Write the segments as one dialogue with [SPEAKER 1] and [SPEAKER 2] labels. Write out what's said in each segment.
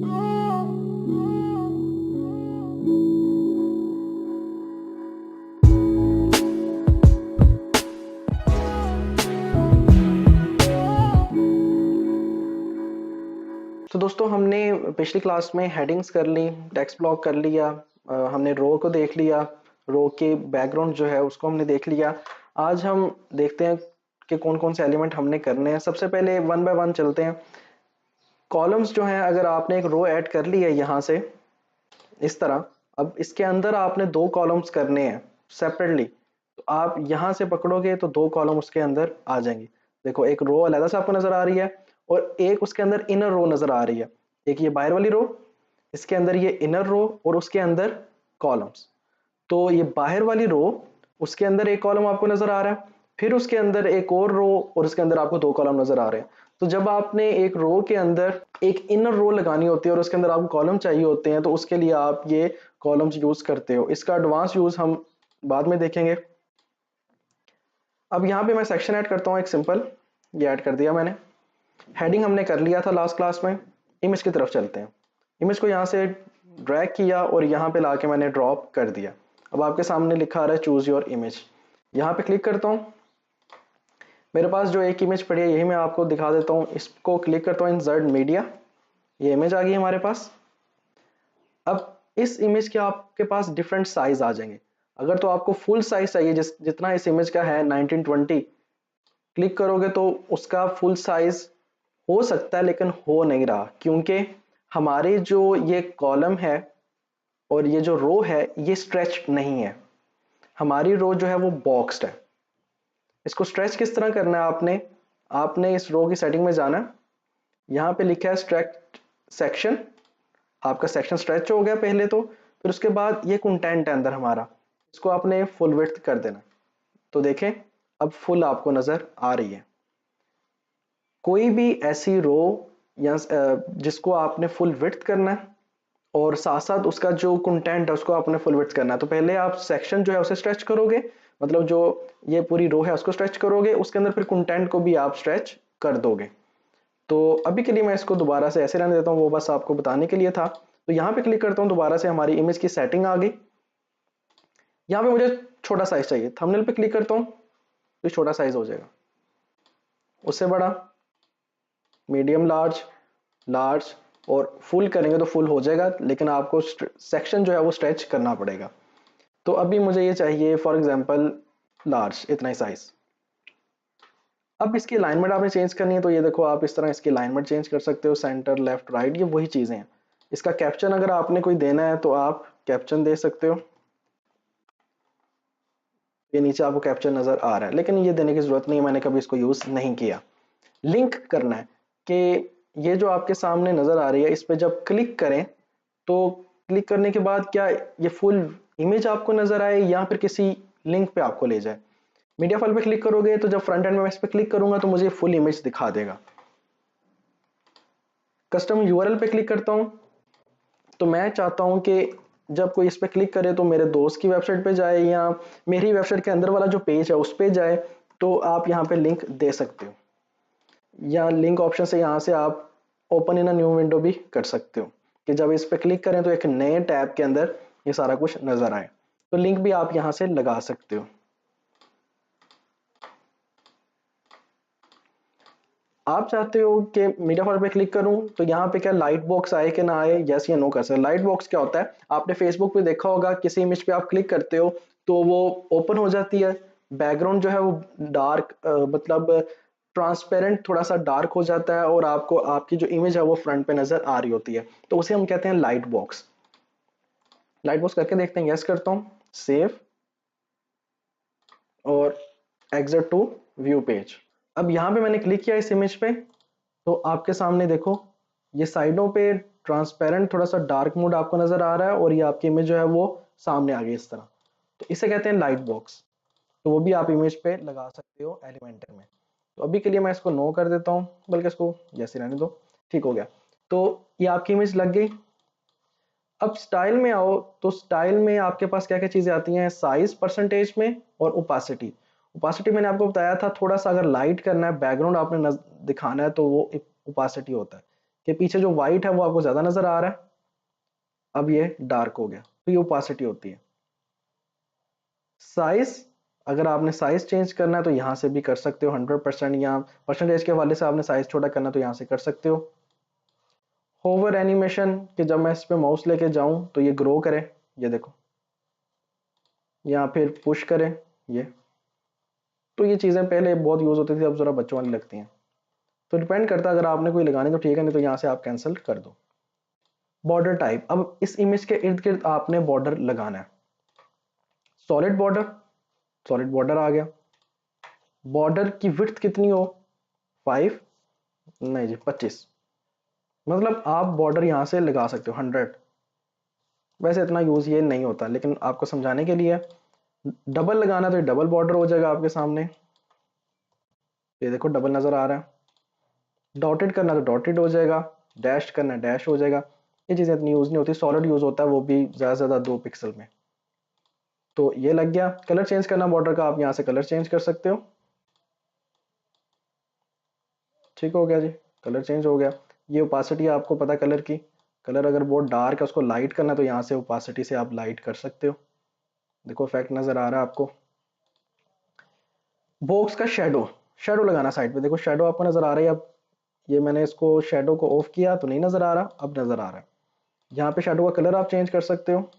[SPEAKER 1] तो दोस्तों हमने पिछली क्लास में हेडिंग्स कर ली, टेक्स्ट ब्लॉक कर लिया, हमने रो को देख लिया, रो के बैकग्राउंड जो है उसको हमने देख लिया। आज हम देखते हैं कि कौन कौन से एलिमेंट हमने करने हैं। सबसे पहले वन बाय वन चलते हैं। कॉलम्स जो हैं, अगर आपने एक रो ऐड कर ली है यहाँ से इस तरह, अब इसके अंदर आपने दो कॉलम्स करने हैं सेपरेटली, तो आप यहाँ से पकड़ोगे तो दो कॉलम उसके अंदर आ जाएंगे। देखो एक रो अलग से आपको नजर आ रही है और एक उसके अंदर इनर रो नजर आ रही है। एक ये बाहर वाली रो, इसके अंदर ये इनर रो और उसके अंदर कॉलम्स। तो ये बाहर वाली रो, उसके अंदर एक कॉलम आपको नजर आ रहा है, फिर उसके अंदर एक और रो और उसके अंदर आपको दो कॉलम नजर आ रहे हैं। तो जब आपने एक रो के अंदर एक इनर रो लगानी होती है और उसके अंदर आपको कॉलम चाहिए होते हैं, तो उसके लिए आप ये कॉलम्स यूज करते हो। इसका एडवांस यूज हम बाद में देखेंगे। अब यहाँ पे मैं सेक्शन ऐड करता हूँ एक सिंपल, ये ऐड कर दिया मैंने। हेडिंग हमने कर लिया था लास्ट क्लास में। इमेज की तरफ चलते हैं। इमेज को यहाँ से ड्रैग किया और यहाँ पे लाके मैंने ड्रॉप कर दिया। अब आपके सामने लिखा आ रहा है चूज योर इमेज। यहाँ पे क्लिक करता हूँ। मेरे पास जो एक इमेज पड़ी है यही मैं आपको दिखा देता हूँ। इसको क्लिक करता हूँ इंसर्ट मीडिया, ये इमेज आ गई हमारे पास। अब इस इमेज के आपके पास डिफरेंट साइज आ जाएंगे। अगर तो आपको फुल साइज चाहिए, जितना इस इमेज का है 1920, क्लिक करोगे तो उसका फुल साइज हो सकता है, लेकिन हो नहीं रहा, क्योंकि हमारे जो ये कॉलम है और ये जो रो है ये स्ट्रेच नहीं है। हमारी रो जो है वो बॉक्स्ड है। इसको स्ट्रेच किस तरह करना है, आपने इस रो की सेटिंग में जाना है। यहाँ पे लिखा है स्ट्रेच सेक्शन। आपका सेक्शन स्ट्रेच हो गया पहले तो, फिर उसके बाद ये कंटेंट है अंदर हमारा, इसको आपने फुल विड्थ कर देना। तो देखें अब फुल आपको नजर आ रही है। कोई भी ऐसी रो या जिसको आपने फुल विड्थ करना है और साथ साथ उसका जो कंटेंट है उसको आपने फुल विड्थ करना है, तो पहले आप सेक्शन जो है उसे स्ट्रेच करोगे, मतलब जो ये पूरी रो है उसको स्ट्रेच करोगे, उसके अंदर फिर कंटेंट को भी आप स्ट्रेच कर दोगे। तो अभी के लिए मैं इसको दोबारा से ऐसे रहने देता हूँ, वो बस आपको बताने के लिए था। तो यहाँ पे क्लिक करता हूँ, दोबारा से हमारी इमेज की सेटिंग आ गई। यहाँ पे मुझे छोटा साइज चाहिए, थंबनेल पे क्लिक करता हूँ तो छोटा साइज हो जाएगा, उससे बड़ा, मीडियम, लार्ज, लार्ज और फुल करेंगे तो फुल हो जाएगा, लेकिन आपको सेक्शन जो है वो स्ट्रेच करना पड़ेगा। तो अभी मुझे ये चाहिए फॉर एग्जांपल लार्ज, इतना ही साइज। अब इसकी अलाइनमेंट आपने चेंज करनी है, तो ये देखो आप इस तरह इसकी अलाइनमेंट चेंज कर सकते हो, सेंटर, लेफ्ट, राइट, ये वही चीजें हैं। इसका कैप्शन अगर आपने कोई देना है तो आप कैप्शन दे सकते हो। ये नीचे आपको कैप्शन नजर आ रहा है, लेकिन ये देने की जरूरत नहीं है, मैंने कभी इसको यूज नहीं किया। लिंक करना है कि ये जो आपके सामने नजर आ रही है इस पे जब क्लिक करें तो क्लिक करने के बाद क्या ये फुल इमेज आपको नजर आए या फिर किसी लिंक पे आपको ले जाए। मीडिया फाइल पे क्लिक करोगे तो जब फ्रंट एंड में इस पे क्लिक करूंगा तो मुझे फुल इमेज दिखा देगा। कस्टम यूआरएल पे क्लिक करता हूं, तो मैं चाहता हूं कि जब कोई इस पे क्लिक करे तो मेरे दोस्त की वेबसाइट पे जाए या मेरी वेबसाइट के अंदर वाला जो पेज है उस पे जाए, तो आप यहाँ पे लिंक दे सकते हो, या लिंक ऑप्शन से यहाँ से आप open in a new window भी कर सकते हो कि जब इस पे क्लिक करें तो एक नए टैब के अंदर ये सारा कुछ नजर आए। तो लिंक भी आप यहाँ से लगा सकते हो। आप चाहते हो कि मीडिया फाइल पे क्लिक करूं तो यहाँ पे क्या लाइट बॉक्स आए कि ना आए, यस या नो कर सकते। लाइट बॉक्स क्या होता है, आपने फेसबुक पे देखा होगा, किसी इमेज पे आप क्लिक करते हो तो वो ओपन हो जाती है, बैकग्राउंड जो है वो डार्क, मतलब ट्रांसपेरेंट, थोड़ा सा डार्क हो जाता है और आपको आपकी जो इमेज है वो फ्रंट पे नजर आ रही होती है, तो उसे हम कहते हैं लाइट बॉक्स। लाइट बॉक्स करके देखते हैं, यस करता हूँ, सेव और एग्जिट टू व्यू पेज। अब यहाँ पे मैंने क्लिक किया इस इमेज पे, तो आपके सामने देखो ये साइडों पे ट्रांसपेरेंट थोड़ा सा डार्क मोड आपको नजर आ रहा है और ये आपकी इमेज जो है वो सामने आ गई इस तरह, तो इसे कहते हैं लाइट बॉक्स। तो वो भी आप इमेज पे लगा सकते हो एलिमेंटर में। तो अभी के लिए मैं इसको नो कर देता हूँ, बल्कि इसको जैसे रहने दो, ठीक हो गया। तो ये आपकी इमेज लग गई। अब स्टाइल में आओ, तो स्टाइल में आपके पास क्या क्या चीजें आती हैं, साइज परसेंटेज में और ओपासिटी। ओपासिटी मैंने आपको बताया था, थोड़ा सा अगर लाइट करना है, बैकग्राउंड आपने दिखाना है तो वो ओपासिटी होता है। कि पीछे जो वाइट है वो आपको ज़्यादा नज़र आ रहा है, अब ये डार्क हो गया, तो ये ओपासिटी होती है। साइज, अगर आपने साइज चेंज करना है तो यहाँ से भी कर सकते हो 100%, या परसेंटेज के हवाले से आपने साइज छोटा करना तो यहाँ से कर सकते हो। होवर एनिमेशन, कि जब मैं इस पे माउस लेके जाऊं तो ये ग्रो करे, ये देखो, या फिर पुश करे ये। तो ये चीज़ें पहले बहुत यूज़ होती थी, अब ज़रा बच्चों वाली लगती हैं। तो डिपेंड करता है, अगर आपने कोई लगानी तो ठीक है, नहीं तो यहाँ से आप कैंसिल कर दो। बॉर्डर टाइप, अब इस इमेज के इर्द गिर्द आपने बॉर्डर लगाना है। सॉलिड बॉर्डर, सॉलिड बॉर्डर आ गया। बॉर्डर की विड्थ कितनी हो, 5, नहीं जी 25, मतलब आप बॉर्डर यहाँ से लगा सकते हो 100। वैसे इतना यूज़ ये नहीं होता, लेकिन आपको समझाने के लिए, डबल लगाना तो ये डबल बॉर्डर हो जाएगा आपके सामने, ये देखो डबल नज़र आ रहा है। डॉटेड करना तो डॉटेड हो जाएगा, डैश करना डैश हो जाएगा। ये चीज़ें इतनी यूज़ नहीं होती, सॉलिड यूज़ होता है, वो भी ज़्यादा से ज़्यादा 2 पिक्सल में। तो ये लग गया। कलर चेंज करना बॉर्डर का, आप यहाँ से कलर चेंज कर सकते हो। ठीक हो गया जी, कलर चेंज हो गया। ये ओपासिटी आपको पता कलर की, कलर अगर बहुत डार्क है उसको लाइट करना तो यहाँ से ओपासिटी से आप लाइट कर सकते हो। देखो इफेक्ट नज़र आ रहा है आपको। बॉक्स का शेडो, शेडो लगाना साइड पे, देखो शेडो आपको नज़र आ रही है। अब ये मैंने इसको शेडो को ऑफ किया तो नहीं नज़र आ रहा, अब नज़र आ रहा है। यहाँ पे शेडो का कलर आप चेंज कर सकते हो।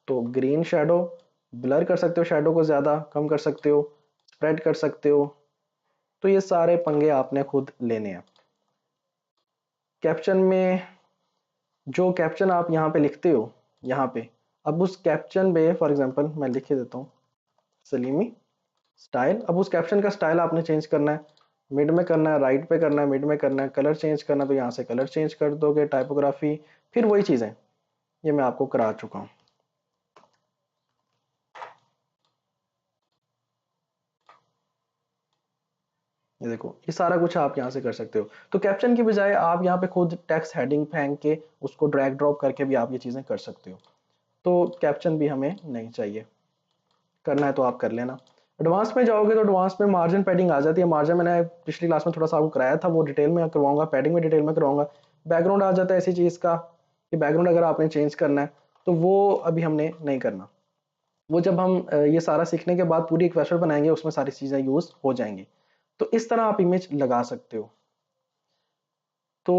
[SPEAKER 1] तो ग्रीन शेडो, ब्लर कर सकते हो, शेडो को ज़्यादा कम कर सकते हो, स्प्रेड कर सकते हो। तो ये सारे पंगे आपने खुद लेने हैं। कैप्शन में, जो कैप्शन आप यहाँ पे लिखते हो यहाँ पे, अब उस कैप्शन पे फॉर एग्जांपल मैं लिख देता हूँ सलीमी स्टाइल। अब उस कैप्शन का स्टाइल आपने चेंज करना है, मिड में करना है, राइट पे करना है, मिड में करना है, कलर चेंज करना है तो यहाँ से कलर चेंज कर दोगे, टाइपोग्राफी, फिर वही चीज़ें ये मैं आपको करा चुका हूँ। ये देखो, ये सारा कुछ आप यहाँ से कर सकते हो। तो कैप्शन की बजाय आप यहाँ पे खुद टेक्स्ट हेडिंग फेंक के उसको ड्रैग ड्रॉप करके भी आप ये चीज़ें कर सकते हो। तो कैप्शन भी हमें नहीं चाहिए, करना है तो आप कर लेना। एडवांस में जाओगे तो एडवांस में मार्जिन पैडिंग आ जाती है। मार्जिन मैंने पिछली क्लास में थोड़ा सा आपको कराया था, वो डिटेल में करवाऊंगा, पैडिंग में डिटेल में करवाऊंगा। बैकग्राउंड आ जाता है ऐसी चीज़ का कि बैकग्राउंड अगर आपने चेंज करना है तो वो अभी हमने नहीं करना। वो जब हम ये सारा सीखने के बाद पूरी एक वेबसाइट बनाएंगे उसमें सारी चीज़ें यूज़ हो जाएंगी। तो इस तरह आप इमेज लगा सकते हो। तो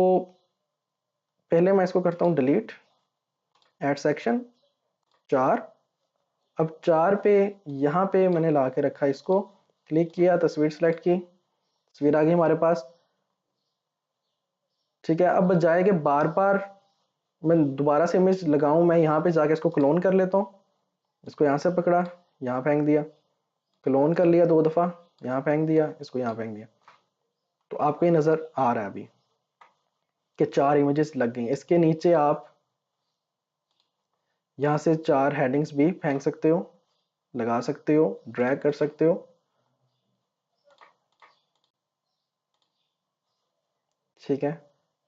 [SPEAKER 1] पहले मैं इसको करता हूँ डिलीट, ऐड सेक्शन 4। अब 4 पे यहाँ पे मैंने ला के रखा, इसको क्लिक किया, तस्वीर सेलेक्ट की, तस्वीर आ गई हमारे पास। ठीक है, अब बजाय के बार बार मैं दोबारा से इमेज लगाऊं, मैं यहाँ पे जाके इसको क्लोन कर लेता हूँ। इसको यहाँ से पकड़ा, यहाँ फेंक दिया, क्लोन कर लिया 2 दफ़ा, यहाँ फेंक दिया, इसको यहाँ फेंक दिया। तो आपको ये नज़र आ रहा है अभी कि 4 इमेजेस लग गई। इसके नीचे आप यहाँ से 4 हेडिंग्स भी फेंक सकते हो, लगा सकते हो, ड्रैग कर सकते हो। ठीक है,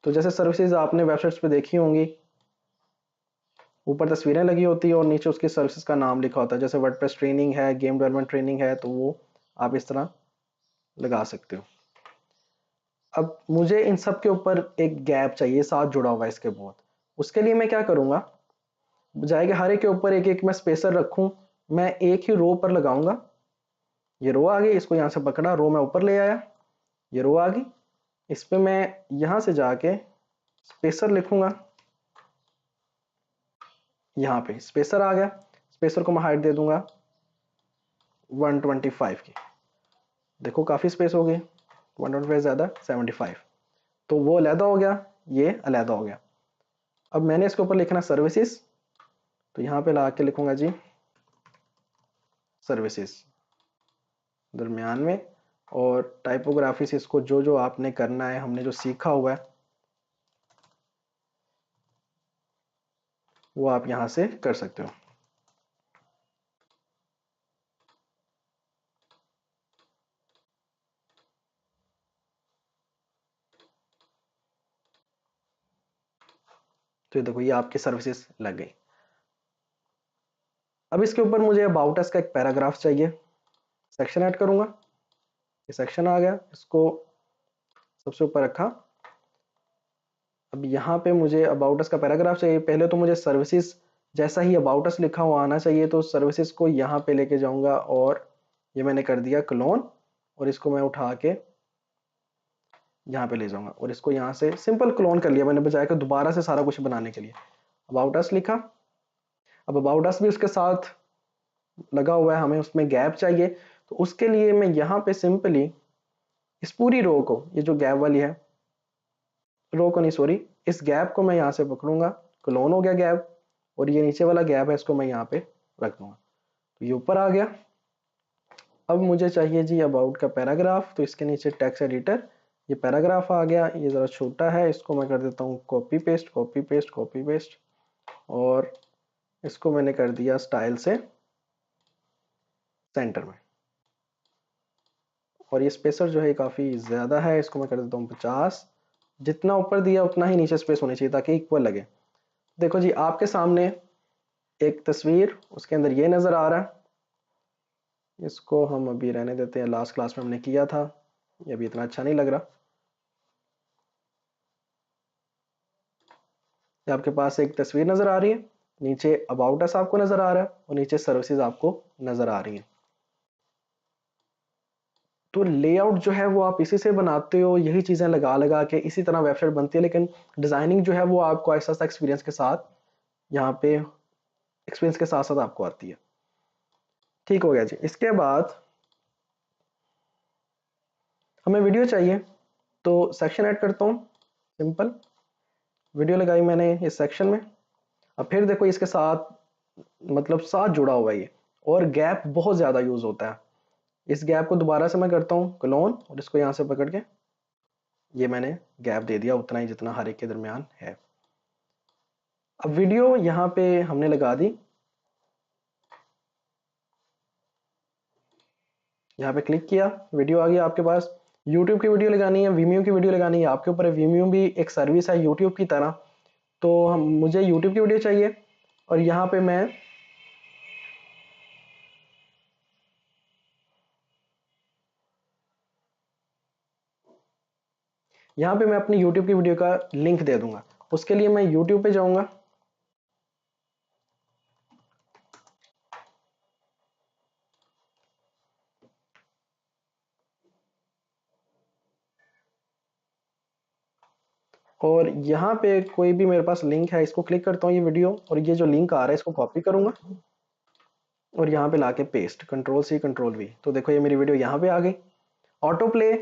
[SPEAKER 1] तो जैसे सर्विसेज आपने वेबसाइट्स पे देखी होंगी, ऊपर तस्वीरें लगी होती है और नीचे उसकी सर्विसेज का नाम लिखा होता है। जैसे वर्डप्रेस ट्रेनिंग है, गेम डेवलपमेंट ट्रेनिंग है, तो वो आप इस तरह लगा सकते हो। अब मुझे इन सब के ऊपर एक गैप चाहिए, साथ जुड़ा हुआ है इसके बहुत। उसके लिए मैं क्या करूँगा, बजाय के हर एक के ऊपर एक एक मैं स्पेसर रखूँ, मैं एक ही रो पर लगाऊंगा। ये रो आ गई, इसको यहाँ से पकड़ा, रो मैं ऊपर ले आया, ये रो आ गई। इस पे मैं यहाँ से जाके स्पेसर लिखूंगा, यहाँ पे स्पेसर आ गया। स्पेसर को मैं हाइट दे दूंगा 125 की। देखो काफ़ी स्पेस हो गई, 125 ज़्यादा 75। तो वो अलहदा हो गया, ये अलहदा हो गया। अब मैंने इसके ऊपर लिखना सर्विसेज, तो यहाँ पे ला के लिखूंगा जी सर्विसेज दरमियान में। और टाइपोग्राफी से इसको जो जो आपने करना है, हमने जो सीखा हुआ है वो आप यहाँ से कर सकते हो। तो ये देखो, ये आपकी सर्विसेज लग गई। अब इसके ऊपर मुझे अबाउट अस का एक पैराग्राफ चाहिए। सेक्शन ऐड करूँगा, ये सेक्शन आ गया, इसको सबसे ऊपर रखा। अब यहाँ पे मुझे अबाउट अस का पैराग्राफ चाहिए। पहले तो मुझे सर्विसेज जैसा ही अबाउट अस लिखा हुआ आना चाहिए, तो सर्विसेज को यहाँ पे लेके जाऊँगा और ये मैंने कर दिया क्लोन, और इसको मैं उठा के यहाँ पे ले जाऊँगा और इसको यहाँ से सिंपल क्लोन कर लिया मैंने, बजाय कि दोबारा से सारा कुछ बनाने के लिए। अबाउट अस लिखा, अब अबाउट अस भी उसके साथ लगा हुआ है, हमें उसमें गैप चाहिए, तो उसके लिए मैं यहाँ पे सिंपली इस पूरी रो को, ये जो गैप वाली है, रो को नहीं सॉरी, इस गैप को मैं यहाँ से पकड़ूंगा, क्लोन हो गया गैप, और ये नीचे वाला गैप है इसको मैं यहाँ पे रख दूंगा, तो ये ऊपर आ गया। अब मुझे चाहिए जी अबाउट का पैराग्राफ, तो इसके नीचे टेक्स्ट एडिटर, ये पैराग्राफ आ गया, ये ज़रा छोटा है, इसको मैं कर देता हूँ copy paste copy paste copy paste, और इसको मैंने कर दिया स्टाइल से सेंटर में, और ये स्पेसर जो है काफ़ी ज़्यादा है, इसको मैं कर देता हूँ 50। जितना ऊपर दिया उतना ही नीचे स्पेस होनी चाहिए ताकि इक्वल लगे। देखो जी आपके सामने एक तस्वीर, उसके अंदर ये नज़र आ रहा है, इसको हम अभी रहने देते हैं, लास्ट क्लास में हमने किया था, ये अभी इतना अच्छा नहीं लग रहा। ये आपके पास एक तस्वीर नज़र आ रही है, नीचे अबाउट अस आपको नज़र आ रहा है, और नीचे सर्विसेज आपको नज़र आ रही है। तो लेआउट जो है वो आप इसी से बनाते हो, यही चीज़ें लगा लगा के इसी तरह वेबसाइट बनती है, लेकिन डिज़ाइनिंग जो है वो आपको ऐसा सा एक्सपीरियंस के साथ, यहाँ पे एक्सपीरियंस के साथ साथ आपको आती है। ठीक हो गया जी। इसके बाद हमें वीडियो चाहिए, तो सेक्शन ऐड करता हूँ, सिंपल वीडियो लगाई मैंने इस सेक्शन में। अब फिर देखो इसके साथ मतलब साथ जुड़ा हुआ है ये, और गैप बहुत ज़्यादा यूज़ होता है। इस गैप को दोबारा से मैं करता हूँ क्लोन, और इसको यहाँ से पकड़ के ये मैंने गैप दे दिया उतना ही जितना हर एक के दरमियान है। अब वीडियो यहाँ पे हमने लगा दी, यहाँ पे क्लिक किया, वीडियो आ गया आपके पास। YouTube की वीडियो लगानी है, Vimeo की वीडियो लगानी है, आपके ऊपर है। Vimeo भी एक सर्विस है YouTube की तरह, तो मुझे YouTube की वीडियो चाहिए, और यहाँ पे मैं अपनी YouTube की वीडियो का लिंक दे दूंगा। उसके लिए मैं YouTube पे जाऊंगा, और यहाँ पे कोई भी मेरे पास लिंक है, इसको क्लिक करता हूँ ये वीडियो, और ये जो लिंक आ रहा है इसको कॉपी करूंगा और यहाँ पे लाके paste, control C control V, तो देखो ये मेरी वीडियो यहाँ पे आ गई। ऑटो प्ले,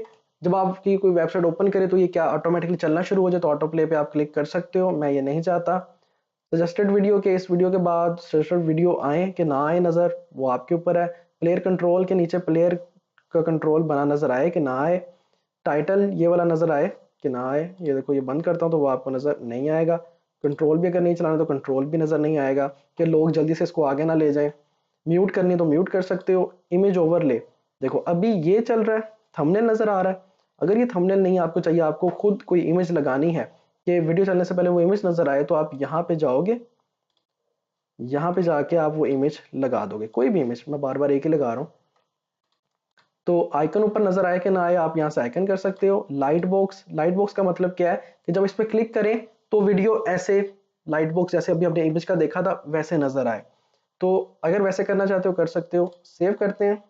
[SPEAKER 1] जब आपकी कोई वेबसाइट ओपन करे तो ये क्या ऑटोमेटिकली चलना शुरू हो जाए, तो ऑटो प्ले पे आप क्लिक कर सकते हो, मैं ये नहीं चाहता। सजेस्टेड वीडियो के, इस वीडियो के बाद सजेस्टेड वीडियो आए कि ना आए नज़र, वो आपके ऊपर है। प्लेयर कंट्रोल के नीचे प्लेयर का कंट्रोल बना नज़र आए कि ना आए। टाइटल ये वाला नज़र आए कि ना आए, ये देखो ये बंद करता हूँ तो वो आपको नज़र नहीं आएगा। कंट्रोल भी अगर नहीं चलाना तो कंट्रोल भी नज़र नहीं आएगा कि लोग जल्दी से इसको आगे ना ले जाएं। म्यूट करनी तो म्यूट कर सकते हो। इमेज ओवरले, देखो अभी ये चल रहा है, थंबनेल नज़र आ रहा है। अगर ये थंबनेल नहीं आपको चाहिए, आपको खुद कोई इमेज लगानी है कि वीडियो चलने से पहले वो इमेज नज़र आए, तो आप यहाँ पे जाओगे, यहाँ पे जाके आप वो इमेज लगा दोगे, कोई भी इमेज, मैं बार बार एक ही लगा रहा हूँ। तो आइकन ऊपर नजर आए कि ना आए, आप यहाँ से आइकन कर सकते हो। लाइट बॉक्स, लाइट बॉक्स का मतलब क्या है कि जब इस पर क्लिक करें तो वीडियो ऐसे लाइट बॉक्स जैसे अभी अपने इमेज का देखा था वैसे नजर आए। तो अगर वैसे करना चाहते हो कर सकते हो। सेव करते हैं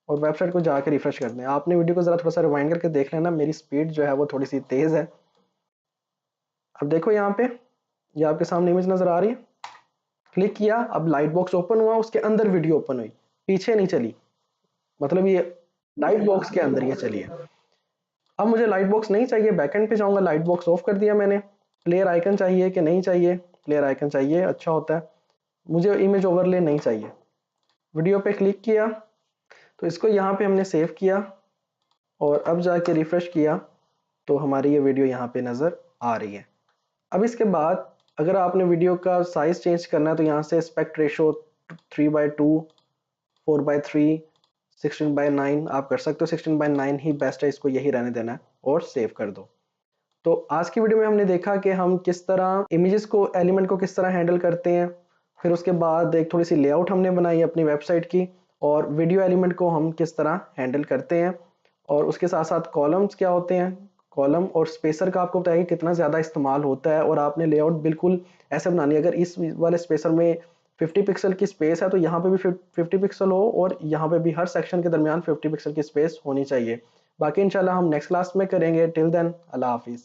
[SPEAKER 1] और वेबसाइट को जाकर रिफ्रेश करते हैं। आपने वीडियो को जरा थोड़ा सा रिवाइंड करके देख लेना, मेरी स्पीड जो है वो थोड़ी सी तेज है। अब देखो यहाँ पे ये आपके सामने इमेज नजर आ रही है, क्लिक किया, अब लाइट बॉक्स ओपन हुआ, उसके अंदर वीडियो ओपन हुई, पीछे नहीं चली, मतलब ये लाइट बॉक्स के अंदर ये चली है। अब मुझे लाइट बॉक्स नहीं चाहिए, बैकएंड पे जाऊंगा, लाइट बॉक्स ऑफ कर दिया मैंने। प्लेयर आइकन चाहिए कि नहीं चाहिए, प्लेयर आइकन चाहिए, अच्छा होता है। मुझे इमेज ओवरले नहीं चाहिए। वीडियो पे क्लिक किया, तो इसको यहाँ पे हमने सेव किया, और अब जाके रिफ्रेश किया तो हमारी ये वीडियो यहाँ पे नज़र आ रही है। अब इसके बाद अगर आपने वीडियो का साइज चेंज करना है तो यहाँ से एस्पेक्ट रेशो 3:2, 4:3, 16:9 आप कर सकते हो। 16:9 ही बेस्ट है, इसको यही रहने देना है और सेव कर दो। तो आज की वीडियो में हमने देखा कि हम किस तरह इमेजेस को, एलिमेंट को किस तरह हैंडल करते हैं। फिर उसके बाद एक थोड़ी सी लेआउट हमने बनाई अपनी वेबसाइट की, और वीडियो एलिमेंट को हम किस तरह हैंडल करते हैं, और उसके साथ साथ कॉलम्स क्या होते हैं, कॉलम और स्पेसर का आपको बताया कि कितना ज़्यादा इस्तेमाल होता है। और आपने लेआउट बिल्कुल ऐसे बनानी है, अगर इस वाले स्पेसर में 50 पिक्सल की स्पेस है तो यहाँ पे भी 50 पिक्सल हो, और यहाँ पे भी हर सेक्शन के दरमियान 50 पिक्सल की स्पेस होनी चाहिए। बाकी इंशाल्लाह हम नेक्स्ट क्लास में करेंगे। टिल देन अल्लाह हाफिज़।